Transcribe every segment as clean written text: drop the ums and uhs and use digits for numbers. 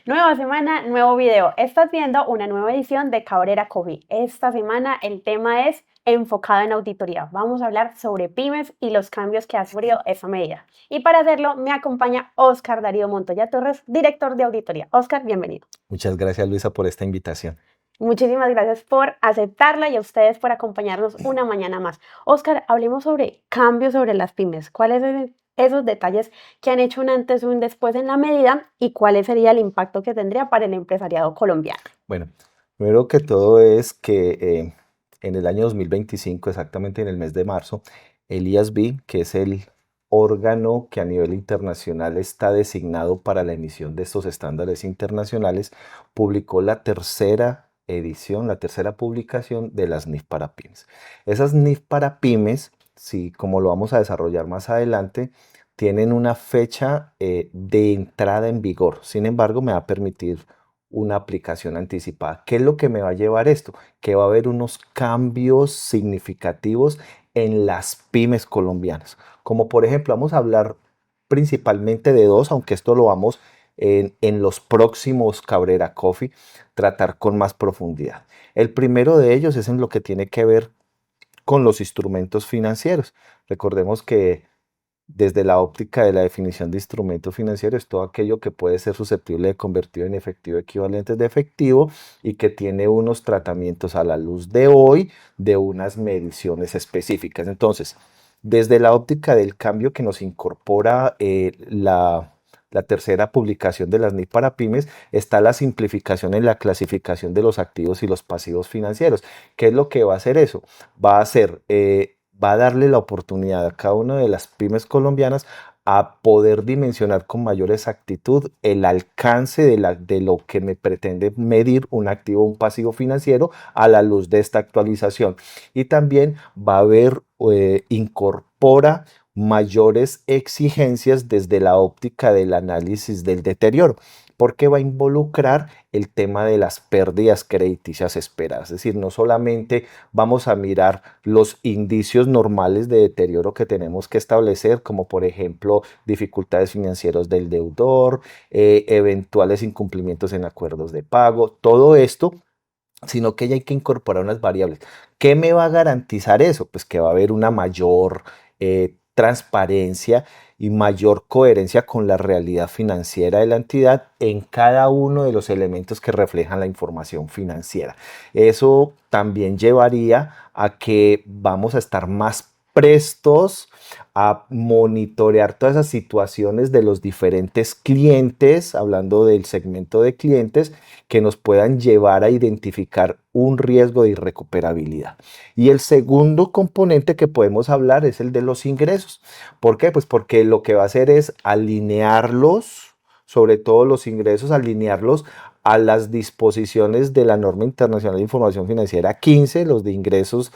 Nueva semana, nuevo video. Estás viendo una nueva edición de Cabrera Coffee. Esta semana el tema es enfocado en auditoría. Vamos a hablar sobre pymes y los cambios que ha sufrido esa medida. Y para hacerlo me acompaña Óscar Darío Montoya Torres, director de auditoría. Óscar, bienvenido. Muchas gracias, Luisa, por esta invitación. Muchísimas gracias por aceptarla y a ustedes por acompañarnos una mañana más. Óscar, hablemos sobre cambios sobre las pymes. ¿Cuáles son esos detalles que han hecho un antes y un después en la medida y cuál sería el impacto que tendría para el empresariado colombiano? Bueno, primero que todo es que en el año 2025, exactamente en el mes de marzo, el IASB, que es el órgano que a nivel internacional está designado para la emisión de estos estándares internacionales, publicó la tercera edición, la tercera publicación de las NIF para pymes. Esas NIF para pymes, sí, como lo vamos a desarrollar más adelante, tienen una fecha de entrada en vigor. Sin embargo, me va a permitir una aplicación anticipada. ¿Qué es lo que me va a llevar esto? Que va a haber unos cambios significativos en las pymes colombianas. Como por ejemplo, vamos a hablar principalmente de dos, aunque esto lo vamos en los próximos Cabrera Coffee tratar con más profundidad. El primero de ellos es en lo que tiene que ver con los instrumentos financieros. Recordemos que desde la óptica de la definición de instrumento financiero es todo aquello que puede ser susceptible de convertido en efectivo equivalentes de efectivo y que tiene unos tratamientos a la luz de hoy de unas mediciones específicas. Entonces, desde la óptica del cambio que nos incorpora la tercera publicación de las NIF para pymes, está la simplificación en la clasificación de los activos y los pasivos financieros. ¿Qué es lo que va a hacer eso? Va a darle la oportunidad a cada una de las pymes colombianas a poder dimensionar con mayor exactitud el alcance de lo que me pretende medir un activo o un pasivo financiero a la luz de esta actualización. Y también va a haber, incorpora mayores exigencias desde la óptica del análisis del deterioro, porque va a involucrar el tema de las pérdidas crediticias esperadas. Es decir, no solamente vamos a mirar los indicios normales de deterioro que tenemos que establecer, como por ejemplo dificultades financieras del deudor, eventuales incumplimientos en acuerdos de pago, todo esto, sino que ya hay que incorporar unas variables. ¿Qué me va a garantizar eso? Pues que va a haber una mayor transparencia y mayor coherencia con la realidad financiera de la entidad en cada uno de los elementos que reflejan la información financiera. Eso también llevaría a que vamos a estar más prestos a monitorear todas esas situaciones de los diferentes clientes, hablando del segmento de clientes, que nos puedan llevar a identificar un riesgo de irrecuperabilidad. Y el segundo componente que podemos hablar es el de los ingresos. ¿Por qué? Pues porque lo que va a hacer es alinearlos, sobre todo los ingresos, alinearlos a las disposiciones de la norma internacional de información financiera 15, los de ingresos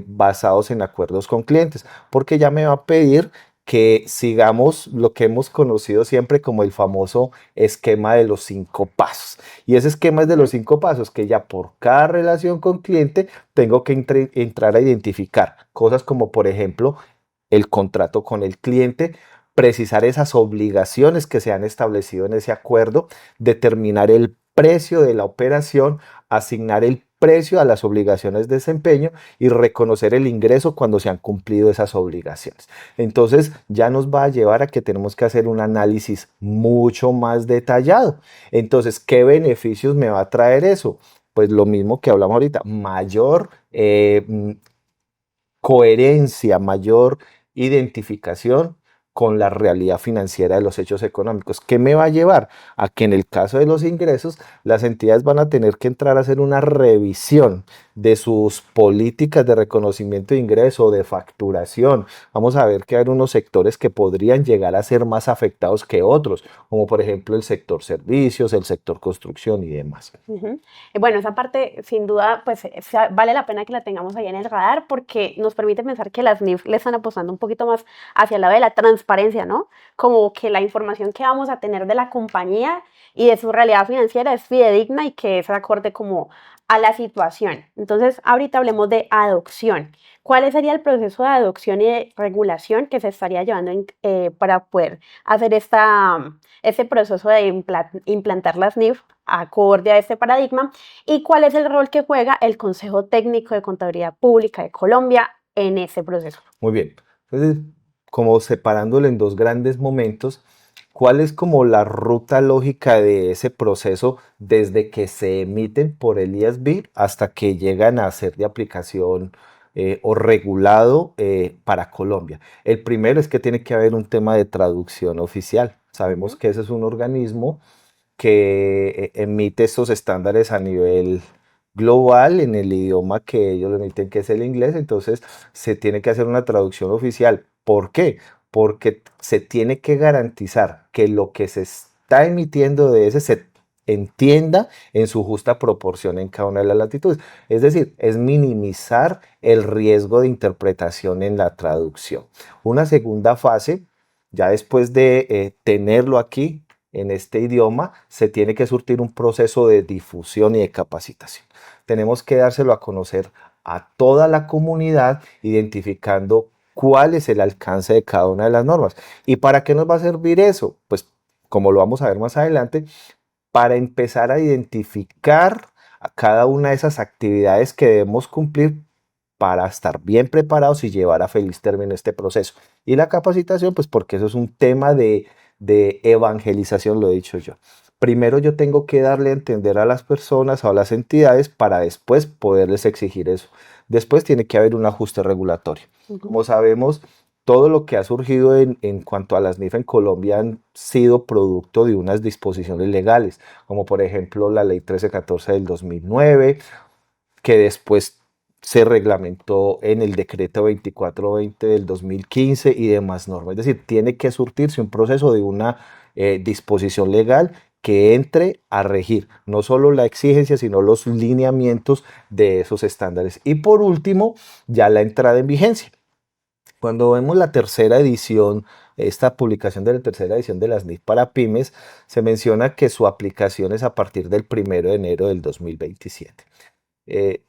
basados en acuerdos con clientes, porque ya me va a pedir que sigamos lo que hemos conocido siempre como el famoso esquema de los 5 pasos. Y ese esquema es de los 5 pasos, que ya por cada relación con cliente tengo que entrar a identificar cosas como, por ejemplo, el contrato con el cliente, precisar esas obligaciones que se han establecido en ese acuerdo, determinar el precio de la operación, asignar el precio a las obligaciones de desempeño y reconocer el ingreso cuando se han cumplido esas obligaciones. Entonces ya nos va a llevar a que tenemos que hacer un análisis mucho más detallado. Entonces, ¿qué beneficios me va a traer eso? Pues lo mismo que hablamos ahorita, mayor coherencia, mayor identificación con la realidad financiera de los hechos económicos. ¿Qué me va a llevar? A que en el caso de los ingresos, las entidades van a tener que entrar a hacer una revisión de sus políticas de reconocimiento de ingreso, de facturación. Vamos a ver que hay unos sectores que podrían llegar a ser más afectados que otros, como por ejemplo el sector servicios, el sector construcción y demás. Ujú. Bueno, esa parte sin duda pues vale la pena que la tengamos ahí en el radar porque nos permite pensar que las NIF le están apostando un poquito más hacia el lado de la transparencia, ¿no? Como que la información que vamos a tener de la compañía y de su realidad financiera es fidedigna y que es acorde como a la situación. Entonces, ahorita hablemos de adopción. ¿Cuál sería el proceso de adopción y de regulación que se estaría llevando para poder hacer ese proceso de implantar las NIF acorde a este paradigma? ¿Y cuál es el rol que juega el Consejo Técnico de Contabilidad Pública de Colombia en ese proceso? Muy bien. Entonces, como separándolo en dos grandes momentos, ¿cuál es como la ruta lógica de ese proceso desde que se emiten por el IASB hasta que llegan a ser de aplicación o regulado para Colombia? El primero es que tiene que haber un tema de traducción oficial. Sabemos Ujú. que ese es un organismo que emite estos estándares a nivel global en el idioma que ellos lo emiten, que es el inglés. Entonces se tiene que hacer una traducción oficial. ¿Por qué? Porque se tiene que garantizar que lo que se está emitiendo de ese se entienda en su justa proporción en cada una de las latitudes. Es decir, es minimizar el riesgo de interpretación en la traducción. Una segunda fase, ya después de tenerlo aquí en este idioma, se tiene que surtir un proceso de difusión y de capacitación. Tenemos que dárselo a conocer a toda la comunidad, identificando cuál es el alcance de cada una de las normas. ¿Y para qué nos va a servir eso? Pues como lo vamos a ver más adelante, para empezar a identificar a cada una de esas actividades que debemos cumplir para estar bien preparados y llevar a feliz término este proceso. Y la capacitación, pues porque eso es un tema de evangelización, lo he dicho yo. Primero yo tengo que darle a entender a las personas o a las entidades para después poderles exigir eso. Después tiene que haber un ajuste regulatorio. Ujú. Como sabemos, todo lo que ha surgido en cuanto a las NIF en Colombia han sido producto de unas disposiciones legales, como por ejemplo la ley 1314 del 2009, que después se reglamentó en el decreto 2420 del 2015 y demás normas. Es decir, tiene que surtirse un proceso de una disposición legal que entre a regir no solo la exigencia, sino los lineamientos de esos estándares. Y por último, ya la entrada en vigencia. Cuando vemos la tercera edición, esta publicación de la tercera edición de las NIF para pymes, se menciona que su aplicación es a partir del 1 de enero del 2027. Eh,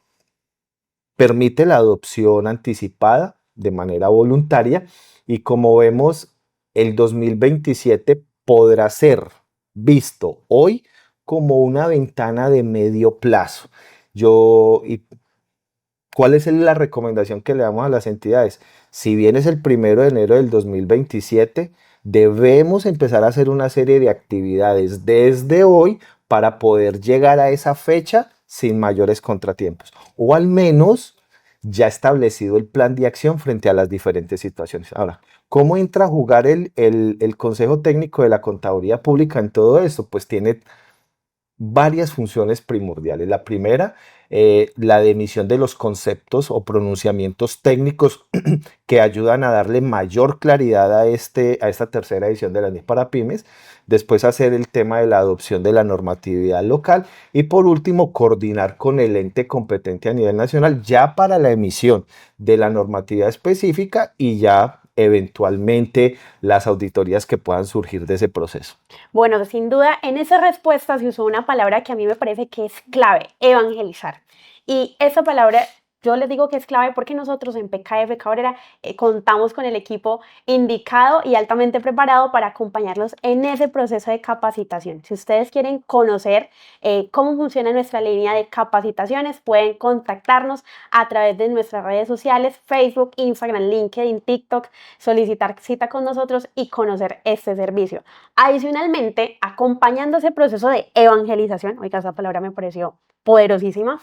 Permite la adopción anticipada de manera voluntaria y como vemos, el 2027 podrá ser visto hoy como una ventana de medio plazo. ¿Y cuál es la recomendación que le damos a las entidades? Si bien es el 1 de enero del 2027, debemos empezar a hacer una serie de actividades desde hoy para poder llegar a esa fecha sin mayores contratiempos, o al menos ya establecido el plan de acción frente a las diferentes situaciones. Ahora, ¿cómo entra a jugar el Consejo Técnico de la Contaduría Pública en todo esto? Pues tiene varias funciones primordiales. La primera, la de emisión de los conceptos o pronunciamientos técnicos que ayudan a darle mayor claridad a esta tercera edición de la NIF para pymes. Después hacer el tema de la adopción de la normatividad local. Y por último, coordinar con el ente competente a nivel nacional ya para la emisión de la normatividad específica y ya eventualmente las auditorías que puedan surgir de ese proceso. Bueno, sin duda, en esa respuesta se usó una palabra que a mí me parece que es clave, evangelizar. Y esa palabra, yo les digo que es clave porque nosotros en PKF Cabrera contamos con el equipo indicado y altamente preparado para acompañarlos en ese proceso de capacitación. Si ustedes quieren conocer cómo funciona nuestra línea de capacitaciones, pueden contactarnos a través de nuestras redes sociales, Facebook, Instagram, LinkedIn, TikTok, solicitar cita con nosotros y conocer este servicio. Adicionalmente, acompañando ese proceso de evangelización, oiga, esa palabra me pareció poderosísima,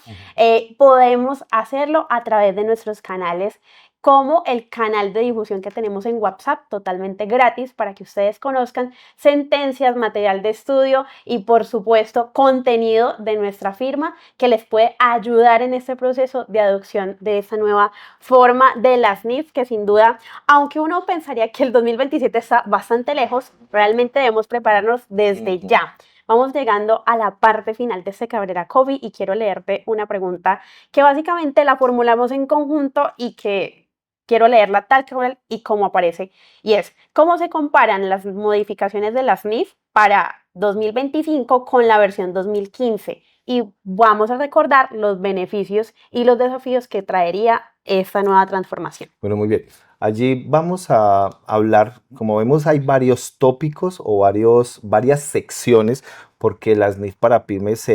podemos hacerlo a través de nuestros canales como el canal de difusión que tenemos en WhatsApp, totalmente gratis para que ustedes conozcan sentencias, material de estudio y por supuesto contenido de nuestra firma que les puede ayudar en este proceso de adopción de esta nueva forma de las NIF que sin duda, aunque uno pensaría que el 2027 está bastante lejos, realmente debemos prepararnos desde ya. Vamos llegando a la parte final de este Cabrera Coffee y quiero leerte una pregunta que básicamente la formulamos en conjunto y que quiero leerla tal cual y como aparece. Y es, ¿cómo se comparan las modificaciones de las NIF para 2025 con la versión 2015? y vamos a recordar los beneficios y los desafíos que traería esta nueva transformación. Bueno, muy bien. Allí vamos a hablar, como vemos, hay varios tópicos o varias secciones, porque las NIF para pymes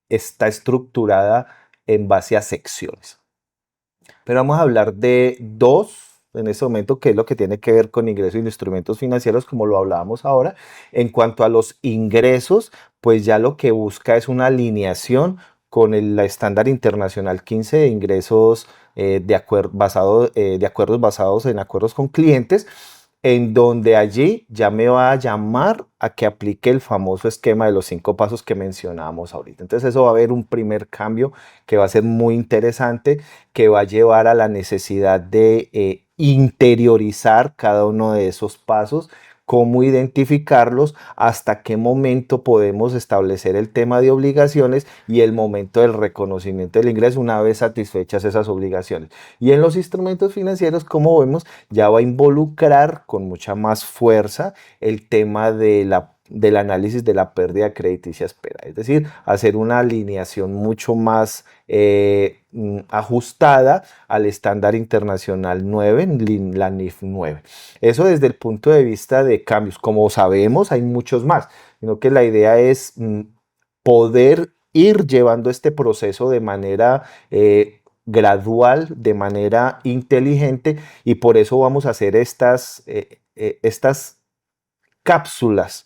está estructurada en base a secciones. Pero vamos a hablar de dos en este momento, que es lo que tiene que ver con ingresos y instrumentos financieros, como lo hablábamos ahora. En cuanto a los ingresos, pues ya lo que busca es una alineación con el estándar internacional 15 de ingresos de acuerdos basados en acuerdos con clientes, en donde allí ya me va a llamar a que aplique el famoso esquema de los 5 pasos que mencionábamos ahorita. Entonces eso va a haber un primer cambio que va a ser muy interesante, que va a llevar a la necesidad de interiorizar cada uno de esos pasos, cómo identificarlos, hasta qué momento podemos establecer el tema de obligaciones y el momento del reconocimiento del ingreso una vez satisfechas esas obligaciones. Y en los instrumentos financieros, como vemos, ya va a involucrar con mucha más fuerza el tema del análisis de la pérdida crediticia esperada, es decir, hacer una alineación mucho más ajustada al estándar internacional 9, la NIF 9. Eso desde el punto de vista de cambios. Como sabemos, hay muchos más, sino que la idea es poder ir llevando este proceso de manera gradual, de manera inteligente, y por eso vamos a hacer estas cápsulas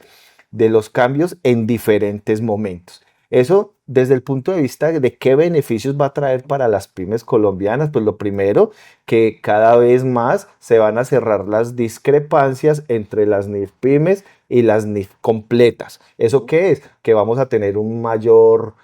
de los cambios en diferentes momentos. Eso desde el punto de vista de qué beneficios va a traer para las pymes colombianas. Pues lo primero, que cada vez más se van a cerrar las discrepancias entre las NIF pymes y las NIF completas. ¿Eso qué es? Que vamos a tener un mayor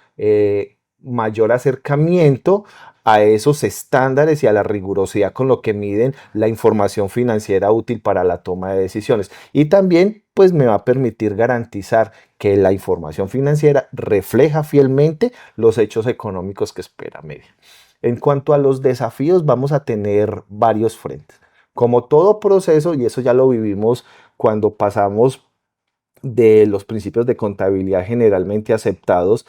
acercamiento a esos estándares y a la rigurosidad con lo que miden la información financiera útil para la toma de decisiones. Y también pues me va a permitir garantizar que la información financiera refleja fielmente los hechos económicos que espera Media. En cuanto a los desafíos, vamos a tener varios frentes. Como todo proceso, y eso ya lo vivimos cuando pasamos de los principios de contabilidad generalmente aceptados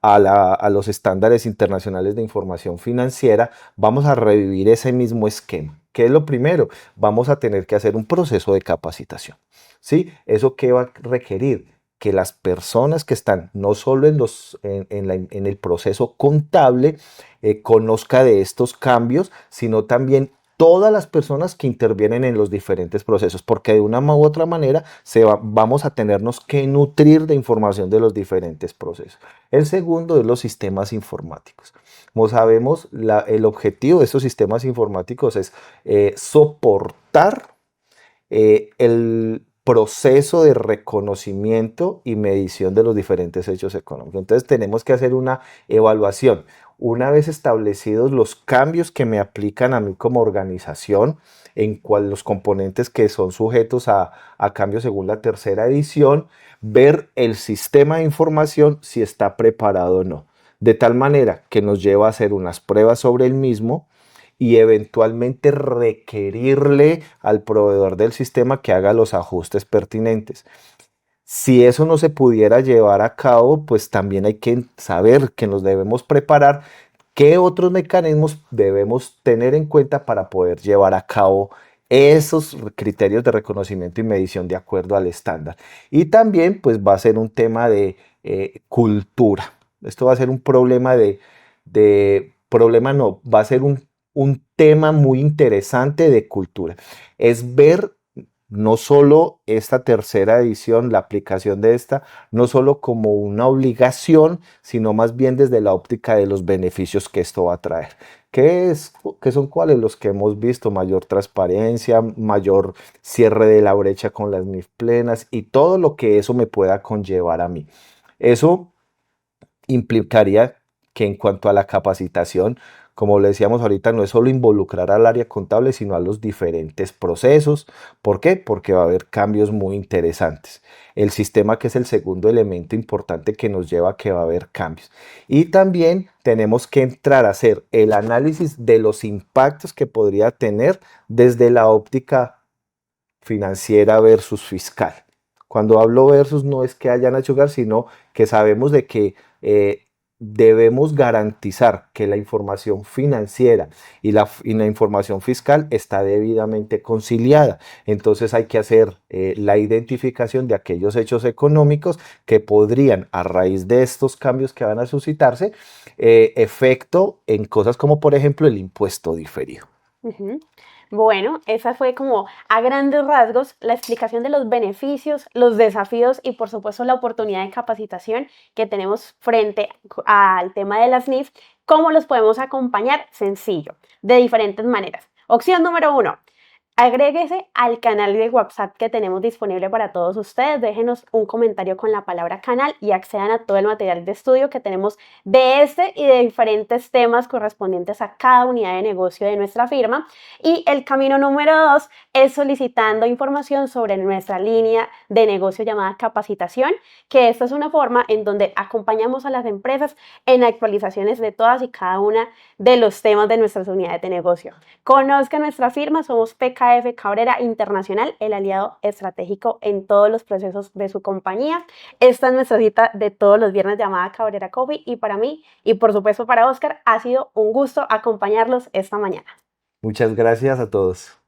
a los estándares internacionales de información financiera, vamos a revivir ese mismo esquema. ¿Qué es lo primero? Vamos a tener que hacer un proceso de capacitación. ¿Sí? ¿Eso qué va a requerir? Que las personas que están no solo en el proceso contable conozca de estos cambios, sino también todas las personas que intervienen en los diferentes procesos, porque de una u otra manera vamos a tenernos que nutrir de información de los diferentes procesos. El segundo es los sistemas informáticos. Como sabemos, el objetivo de estos sistemas informáticos es soportar el proceso de reconocimiento y medición de los diferentes hechos económicos. Entonces tenemos que hacer una evaluación. Una vez establecidos los cambios que me aplican a mí como organización, en cual los componentes que son sujetos a cambios según la tercera edición, ver el sistema de información si está preparado o no. De tal manera que nos lleva a hacer unas pruebas sobre el mismo y eventualmente requerirle al proveedor del sistema que haga los ajustes pertinentes. Si eso no se pudiera llevar a cabo, pues también hay que saber que nos debemos preparar, qué otros mecanismos debemos tener en cuenta para poder llevar a cabo esos criterios de reconocimiento y medición de acuerdo al estándar. Y también pues va a ser un tema de cultura. Esto va a ser un problema va a ser un tema muy interesante de cultura. Es ver no solo esta tercera edición, la aplicación de esta, no solo como una obligación, sino más bien desde la óptica de los beneficios que esto va a traer. ¿Qué son cuáles? Los que hemos visto: mayor transparencia, mayor cierre de la brecha con las NIF plenas y todo lo que eso me pueda conllevar a mí. Eso implicaría que en cuanto a la capacitación, como le decíamos ahorita, no es solo involucrar al área contable, sino a los diferentes procesos. ¿Por qué? Porque va a haber cambios muy interesantes. El sistema, que es el segundo elemento importante que nos lleva a que va a haber cambios. Y también tenemos que entrar a hacer el análisis de los impactos que podría tener desde la óptica financiera versus fiscal. Cuando hablo versus no es que hayan achugar, sino que sabemos de que debemos garantizar que la información financiera y la información fiscal está debidamente conciliada. Entonces hay que hacer la identificación de aquellos hechos económicos que podrían, a raíz de estos cambios que van a suscitarse, efecto en cosas como por ejemplo el impuesto diferido. Ujú. Bueno, esa fue como a grandes rasgos la explicación de los beneficios, los desafíos y por supuesto la oportunidad de capacitación que tenemos frente al tema de las NIF, cómo los podemos acompañar sencillo, de diferentes maneras. Opción número uno, agréguese al canal de WhatsApp que tenemos disponible para todos ustedes. Déjenos un comentario con la palabra canal y accedan a todo el material de estudio que tenemos de este y de diferentes temas correspondientes a cada unidad de negocio de nuestra firma. Y el camino número dos es solicitando información sobre nuestra línea de negocio llamada capacitación, que esta es una forma en donde acompañamos a las empresas en actualizaciones de todas y cada una de los temas de nuestras unidades de negocio. Conozca nuestra firma, somos PKF Cabrera Internacional, el aliado estratégico en todos los procesos de su compañía. Esta es nuestra cita de todos los viernes llamada Cabrera Coffee y para mí y por supuesto para Oscar ha sido un gusto acompañarlos esta mañana. Muchas gracias a todos.